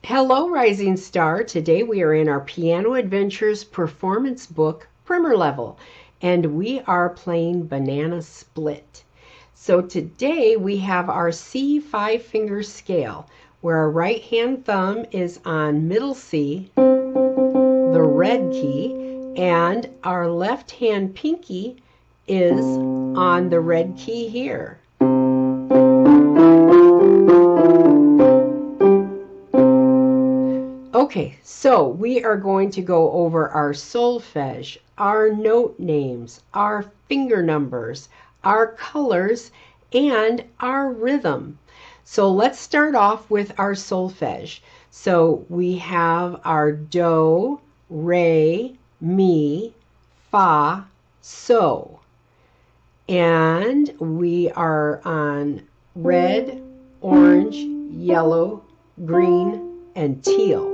Hello, Rising Star. Today we are in our Piano Adventures performance book, primer level, and we are playing Banana Split. So today we have our C 5-finger scale, where our right hand thumb is on middle C, the red key, and our left hand pinky is on the red key here. Okay, so we are going to go over our solfege, our note names, our finger numbers, our colors, and our rhythm. So let's start off with our solfege. So we have our do, re, mi, fa, so. And we are on red, orange, yellow, green, and teal.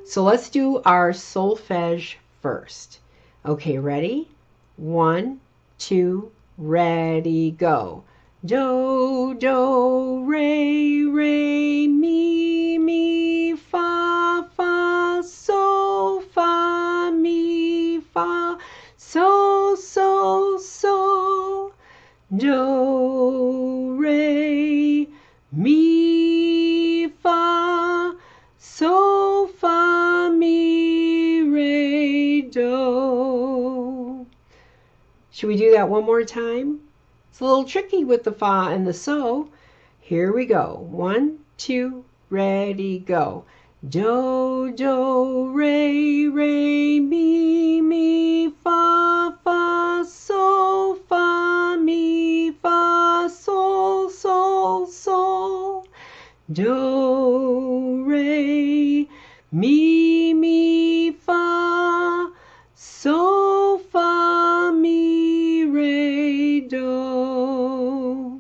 So let's do our solfege first. Okay, ready? 1, 2, ready, go. Do, do, re, re, mi, fa, fa, so, mi, fa, so, so. Do, re, mi, fa, so, mi, re, do. Should we do that one more time? It's a little tricky with the fa and the so. Here we go. 1, 2, ready, go. Do, do, re, re, mi, fa, so, mi, fa, so. Do, re, mi, fa, so, mi, re, do.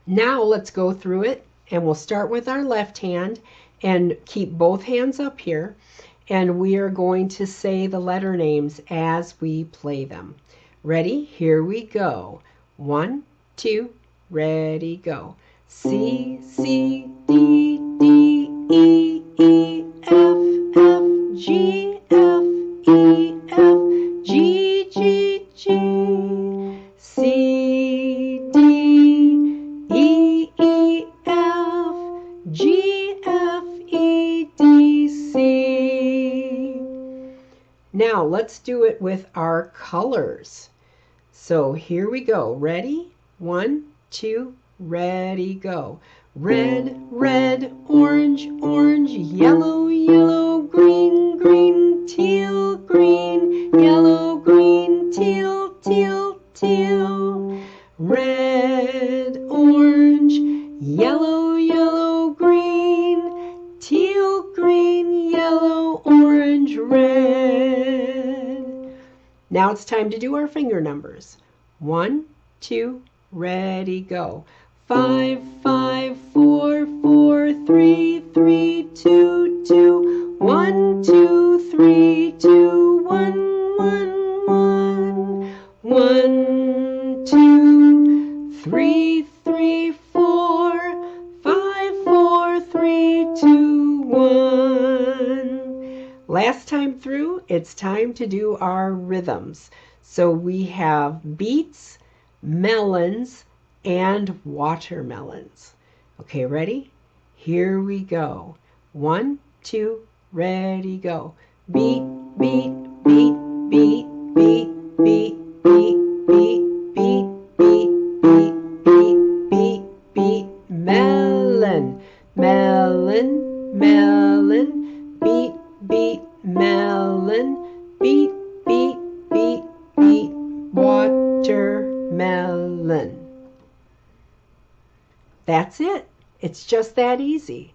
Now let's go through it, and we'll start with our left hand and keep both hands up here, and we are going to say the letter names as we play them. Ready? Here we go. 1, 2, ready, go. C, C, D, D, E, E, F, F, G, F, E, F, G, G, G. C, D, E, E, F, G, F, E, D, C. Now let's do it with our colors. So here we go. Ready? 1, 2, ready, go. Red, red, orange, orange, yellow, yellow, green, green, teal, green, yellow, green, teal, teal, teal. Red, orange, yellow, yellow, green, teal, green, yellow, orange, red. Now it's time to do our finger numbers. 1, 2, ready, go. 5, 5, 4, 4, 3, 3, 2, 2, 1, 2, 3, 2, 1, 1, 1, 2, 3, 3, 4, 5, 4, 3, 2, 1. Last time through, it's time to do our rhythms. So we have beats, melons, and watermelons. Okay, ready? Here we go. 1, 2, ready, go. Beat, beat, beat, beat, beat, beat, beat, beat, beat, beat, beat, beat, beat, beat, melon, melon, melon, beat, beat, melon, beat, beat, beat, beat, watermelon. That's it. It's just that easy.